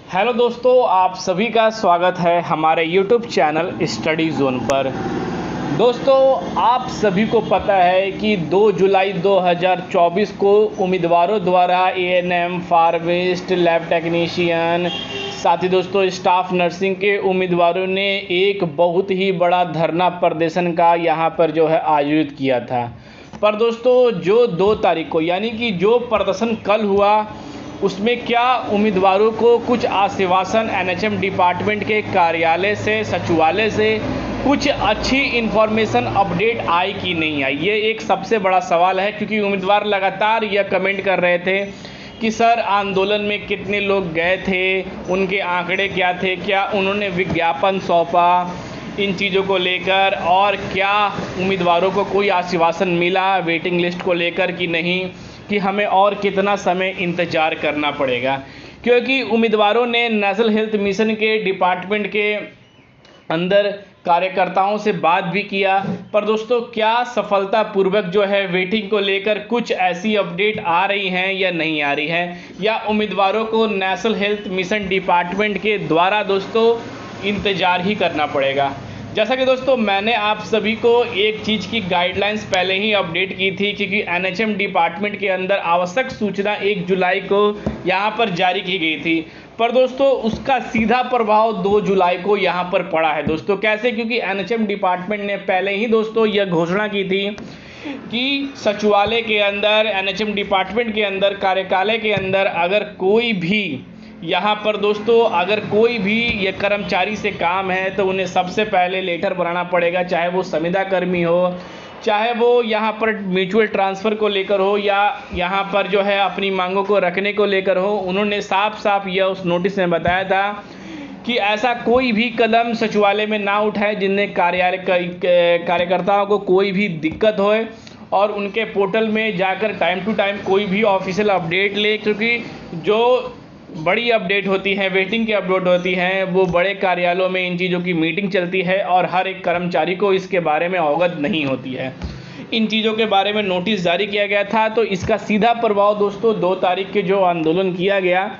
Hello दोस्तों, आप सभी का स्वागत है हमारे यूट्यूब चैनल स्टडी जोन पर। दोस्तों, आप सभी को पता है कि 2 जुलाई 2024 को उम्मीदवारों द्वारा एएनएम, फार्मासिस्ट, लैब टेक्नीशियन, साथ ही दोस्तों स्टाफ नर्सिंग के उम्मीदवारों ने एक बहुत ही बड़ा धरना प्रदर्शन का यहाँ पर जो है आयोजित किया था। पर दोस्तों, जो 2 तारीख को यानी कि जो प्रदर्शन कल हुआ, उसमें क्या उम्मीदवारों को कुछ आश्वासन एनएचएम डिपार्टमेंट के कार्यालय से, सचिवालय से कुछ अच्छी इन्फॉर्मेशन अपडेट आई कि नहीं आई, ये एक सबसे बड़ा सवाल है। क्योंकि उम्मीदवार लगातार यह कमेंट कर रहे थे कि सर आंदोलन में कितने लोग गए थे, उनके आंकड़े क्या थे, क्या उन्होंने विज्ञापन सौंपा इन चीज़ों को लेकर, और क्या उम्मीदवारों को कोई आश्वासन मिला वेटिंग लिस्ट को लेकर कि नहीं, कि हमें और कितना समय इंतज़ार करना पड़ेगा। क्योंकि उम्मीदवारों ने नेशनल हेल्थ मिशन के डिपार्टमेंट के अंदर कार्यकर्ताओं से बात भी किया, पर दोस्तों क्या सफलतापूर्वक जो है वेटिंग को लेकर कुछ ऐसी अपडेट आ रही हैं या नहीं आ रही है, या उम्मीदवारों को नेशनल हेल्थ मिशन डिपार्टमेंट के द्वारा दोस्तों इंतज़ार ही करना पड़ेगा। जैसा कि दोस्तों मैंने आप सभी को एक चीज़ की गाइडलाइंस पहले ही अपडेट की थी, क्योंकि एनएचएम डिपार्टमेंट के अंदर आवश्यक सूचना 1 जुलाई को यहाँ पर जारी की गई थी, पर दोस्तों उसका सीधा प्रभाव 2 जुलाई को यहाँ पर पड़ा है। दोस्तों कैसे? क्योंकि एनएचएम डिपार्टमेंट ने पहले ही दोस्तों यह घोषणा की थी कि सचिवालय के अंदर, एनएचएम डिपार्टमेंट के अंदर, कार्यकालय के अंदर अगर कोई भी यहाँ पर दोस्तों अगर कोई भी ये कर्मचारी से काम है तो उन्हें सबसे पहले लेटर बनाना पड़ेगा, चाहे वो संविदा कर्मी हो, चाहे वो यहाँ पर म्यूचुअल ट्रांसफ़र को लेकर हो, या यहाँ पर जो है अपनी मांगों को रखने को लेकर हो। उन्होंने साफ साफ यह उस नोटिस में बताया था कि ऐसा कोई भी कदम सचिवालय में ना उठाए जिनमें कार्यकर्ताओं को कोई भी दिक्कत होए, और उनके पोर्टल में जाकर टाइम टू टाइम कोई भी ऑफिशियल अपडेट ले। क्योंकि जो बड़ी अपडेट होती है, वेटिंग की अपडेट होती हैं, वो बड़े कार्यालयों में इन चीज़ों की मीटिंग चलती है और हर एक कर्मचारी को इसके बारे में अवगत नहीं होती है। इन चीज़ों के बारे में नोटिस जारी किया गया था, तो इसका सीधा प्रभाव दोस्तों 2 तारीख के जो आंदोलन किया गया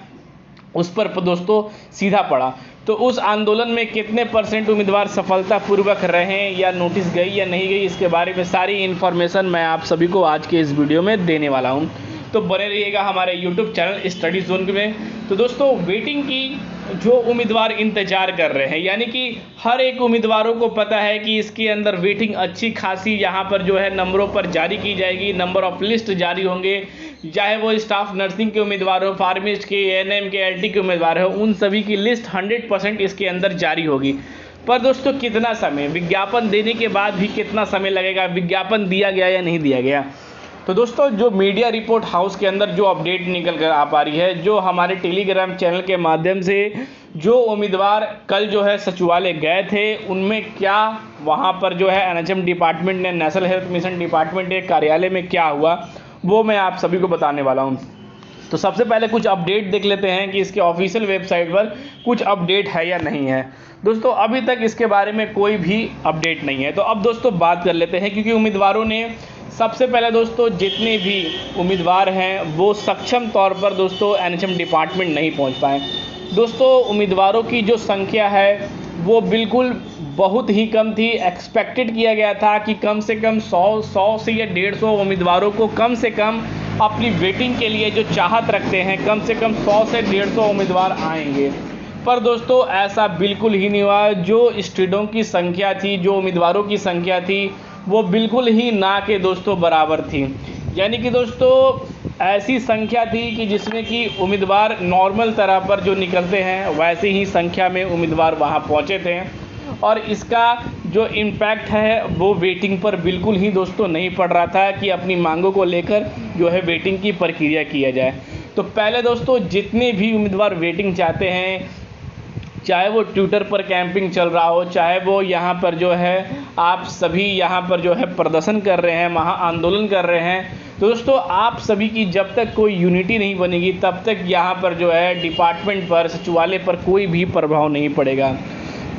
उस पर दोस्तों सीधा पड़ा। तो उस आंदोलन में कितने % उम्मीदवार सफलतापूर्वक रहे या नोटिस गई या नहीं गई, इसके बारे में सारी इन्फॉर्मेशन मैं आप सभी को आज के इस वीडियो में देने वाला हूं। तो बने रहिएगा हमारे यूट्यूब चैनल स्टडी जोन में। तो दोस्तों वेटिंग की जो उम्मीदवार इंतजार कर रहे हैं, यानी कि हर एक उम्मीदवारों को पता है कि इसके अंदर वेटिंग अच्छी खासी यहाँ पर जो है नंबरों पर जारी की जाएगी, नंबर ऑफ लिस्ट जारी होंगे, चाहे वो स्टाफ नर्सिंग के उम्मीदवार हो, फार्मासिस्ट के, एएनएम के, एलटी के उम्मीदवार हो, उन सभी की लिस्ट 100% इसके अंदर जारी होगी। पर दोस्तों कितना समय, विज्ञापन देने के बाद भी कितना समय लगेगा, विज्ञापन दिया गया या नहीं दिया गया। तो दोस्तों जो मीडिया रिपोर्ट हाउस के अंदर जो अपडेट निकल कर आ पा रही है, जो हमारे टेलीग्राम चैनल के माध्यम से जो उम्मीदवार कल जो है सचिवालय गए थे, उनमें क्या वहां पर जो है एनएचएम डिपार्टमेंट ने, नेशनल हेल्थ मिशन डिपार्टमेंट के कार्यालय में क्या हुआ, वो मैं आप सभी को बताने वाला हूं। तो सबसे पहले कुछ अपडेट देख लेते हैं कि इसके ऑफिशियल वेबसाइट पर कुछ अपडेट है या नहीं है। दोस्तों अभी तक इसके बारे में कोई भी अपडेट नहीं है। तो अब दोस्तों बात कर लेते हैं, क्योंकि उम्मीदवारों ने सबसे पहले दोस्तों जितने भी उम्मीदवार हैं वो सक्षम तौर पर दोस्तों एनएचएम डिपार्टमेंट नहीं पहुंच पाए। दोस्तों उम्मीदवारों की जो संख्या है वो बिल्कुल बहुत ही कम थी। एक्सपेक्टेड किया गया था कि कम से कम 100 से या 150 उम्मीदवारों को कम से कम अपनी वेटिंग के लिए जो चाहत रखते हैं, कम से कम 100 से 150 उम्मीदवार आएंगे। पर दोस्तों ऐसा बिल्कुल ही नहीं हुआ। जो स्टूडेंटों की संख्या थी, जो उम्मीदवारों की संख्या थी, वो बिल्कुल ही ना के दोस्तों बराबर थी। यानी कि दोस्तों ऐसी संख्या थी कि जिसमें कि उम्मीदवार नॉर्मल तरह पर जो निकलते हैं वैसे ही संख्या में उम्मीदवार वहां पहुंचे थे, और इसका जो इम्पैक्ट है वो वेटिंग पर बिल्कुल ही दोस्तों नहीं पड़ रहा था कि अपनी मांगों को लेकर जो है वेटिंग की प्रक्रिया किया जाए। तो पहले दोस्तों जितने भी उम्मीदवार वेटिंग चाहते हैं, चाहे वो ट्विटर पर कैंपिंग चल रहा हो, चाहे वो यहाँ पर जो है आप सभी यहाँ पर जो है प्रदर्शन कर रहे हैं, महा आंदोलन कर रहे हैं, तो दोस्तों आप सभी की जब तक कोई यूनिटी नहीं बनेगी तब तक यहाँ पर जो है डिपार्टमेंट पर, सचिवालय पर कोई भी प्रभाव नहीं पड़ेगा।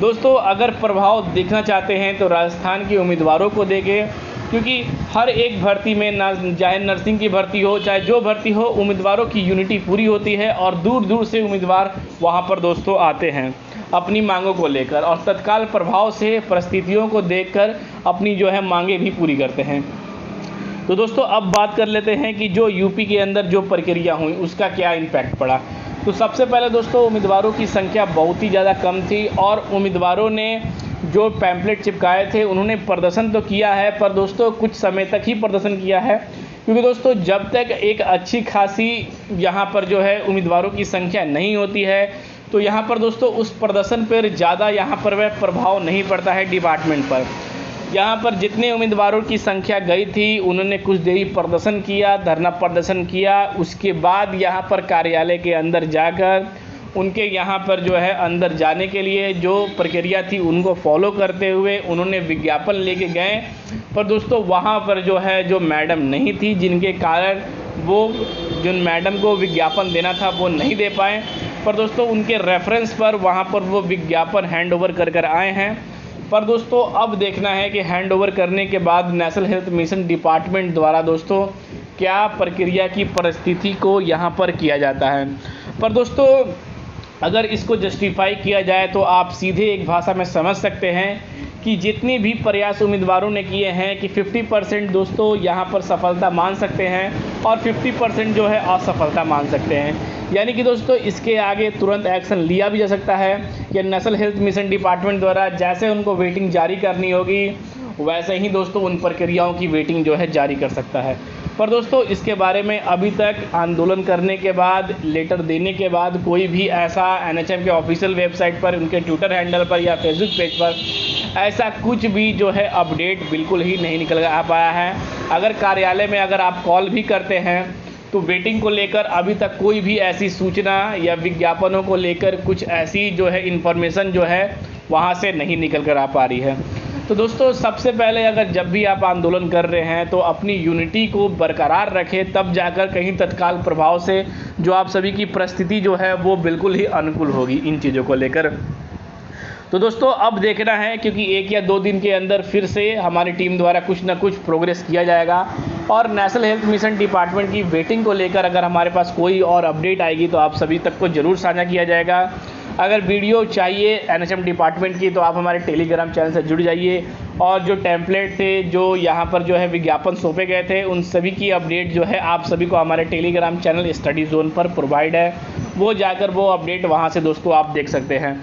दोस्तों अगर प्रभाव देखना चाहते हैं तो राजस्थान के उम्मीदवारों को देखें। क्योंकि हर एक भर्ती में ना, चाहे नर्सिंग की भर्ती हो चाहे जो भर्ती हो, उम्मीदवारों की यूनिटी पूरी होती है और दूर दूर से उम्मीदवार वहाँ पर दोस्तों आते हैं अपनी मांगों को लेकर, और तत्काल प्रभाव से परिस्थितियों को देखकर अपनी जो है मांगें भी पूरी करते हैं। तो दोस्तों अब बात कर लेते हैं कि जो यूपी के अंदर जो प्रक्रिया हुई उसका क्या इम्पैक्ट पड़ा। तो सबसे पहले दोस्तों उम्मीदवारों की संख्या बहुत ही ज़्यादा कम थी और उम्मीदवारों ने जो पैम्पलेट चिपकाए थे उन्होंने प्रदर्शन तो किया है, पर दोस्तों कुछ समय तक ही प्रदर्शन किया है, क्योंकि दोस्तों जब तक एक अच्छी खासी यहाँ पर जो है उम्मीदवारों की संख्या नहीं होती है तो यहाँ पर दोस्तों उस प्रदर्शन पर ज़्यादा यहाँ पर वह प्रभाव नहीं पड़ता है डिपार्टमेंट पर। यहाँ पर जितने उम्मीदवारों की संख्या गई थी उन्होंने कुछ देरी प्रदर्शन किया, धरना प्रदर्शन किया, उसके बाद यहाँ पर कार्यालय के अंदर जाकर उनके यहाँ पर जो है अंदर जाने के लिए जो प्रक्रिया थी उनको फॉलो करते हुए उन्होंने विज्ञापन लेके गए, पर दोस्तों वहाँ पर जो है जो मैडम नहीं थी, जिनके कारण वो जिन मैडम को विज्ञापन देना था वो नहीं दे पाए, पर दोस्तों उनके रेफरेंस पर वहाँ पर वो विज्ञापन हैंड ओवर कर आए हैं। पर दोस्तों अब देखना है कि हैंड ओवर करने के बाद नेशनल हेल्थ मिशन डिपार्टमेंट द्वारा दोस्तों क्या प्रक्रिया की परिस्थिति को यहाँ पर किया जाता है। पर दोस्तों अगर इसको जस्टिफाई किया जाए तो आप सीधे एक भाषा में समझ सकते हैं कि जितने भी प्रयास उम्मीदवारों ने किए हैं कि 50% दोस्तों यहाँ पर सफलता मान सकते हैं और 50% जो है असफलता मान सकते हैं। यानी कि दोस्तों इसके आगे तुरंत एक्शन लिया भी जा सकता है कि नेशनल हेल्थ मिशन डिपार्टमेंट द्वारा जैसे उनको वेटिंग जारी करनी होगी वैसे ही दोस्तों उन प्रक्रियाओं की वेटिंग जो है जारी कर सकता है। पर दोस्तों इसके बारे में अभी तक आंदोलन करने के बाद, लेटर देने के बाद कोई भी ऐसा एनएचएम के ऑफिशियल वेबसाइट पर, उनके ट्विटर हैंडल पर या फेसबुक पेज पर ऐसा कुछ भी जो है अपडेट बिल्कुल ही नहीं निकल आ पाया है। अगर कार्यालय में अगर आप कॉल भी करते हैं तो वेटिंग को लेकर अभी तक कोई भी ऐसी सूचना या विज्ञापनों को लेकर कुछ ऐसी जो है इन्फॉर्मेशन जो है वहाँ से नहीं निकल कर आ पा रही है। तो दोस्तों सबसे पहले अगर जब भी आप आंदोलन कर रहे हैं तो अपनी यूनिटी को बरकरार रखें, तब जाकर कहीं तत्काल प्रभाव से जो आप सभी की परिस्थिति जो है वो बिल्कुल ही अनुकूल होगी इन चीज़ों को लेकर। तो दोस्तों अब देखना है, क्योंकि 1 या 2 दिन के अंदर फिर से हमारी टीम द्वारा कुछ ना कुछ प्रोग्रेस किया जाएगा और नेशनल हेल्थ मिशन डिपार्टमेंट की वेटिंग को लेकर अगर हमारे पास कोई और अपडेट आएगी तो आप सभी तक को ज़रूर साझा किया जाएगा। अगर वीडियो चाहिए एनएचएम डिपार्टमेंट की तो आप हमारे टेलीग्राम चैनल से जुड़ जाइए और जो टेम्पलेट थे जो यहाँ पर जो है विज्ञापन सौंपे गए थे उन सभी की अपडेट जो है आप सभी को हमारे टेलीग्राम चैनल स्टडी जोन पर प्रोवाइड है, वो जाकर वो अपडेट वहाँ से दोस्तों आप देख सकते हैं।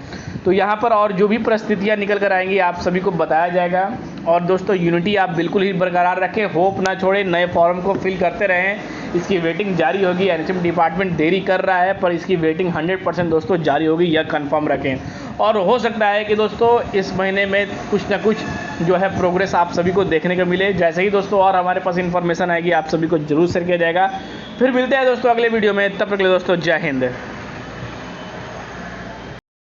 तो यहाँ पर और जो भी परिस्थितियाँ निकल कर आएंगी आप सभी को बताया जाएगा। और दोस्तों यूनिटी आप बिल्कुल ही बरकरार रखें, होप ना छोड़ें, नए फॉर्म को फिल करते रहें। इसकी वेटिंग जारी होगी, एनएचएम डिपार्टमेंट देरी कर रहा है पर इसकी वेटिंग 100% दोस्तों जारी होगी, यह कंफर्म रखें। और हो सकता है कि दोस्तों इस महीने में कुछ ना कुछ जो है प्रोग्रेस आप सभी को देखने को मिले। जैसे ही दोस्तों और हमारे पास इन्फॉर्मेशन आएगी आप सभी को जरूर शेयर किया जाएगा। फिर मिलते हैं दोस्तों अगले वीडियो में, तब तक के लिए दोस्तों जय हिंद।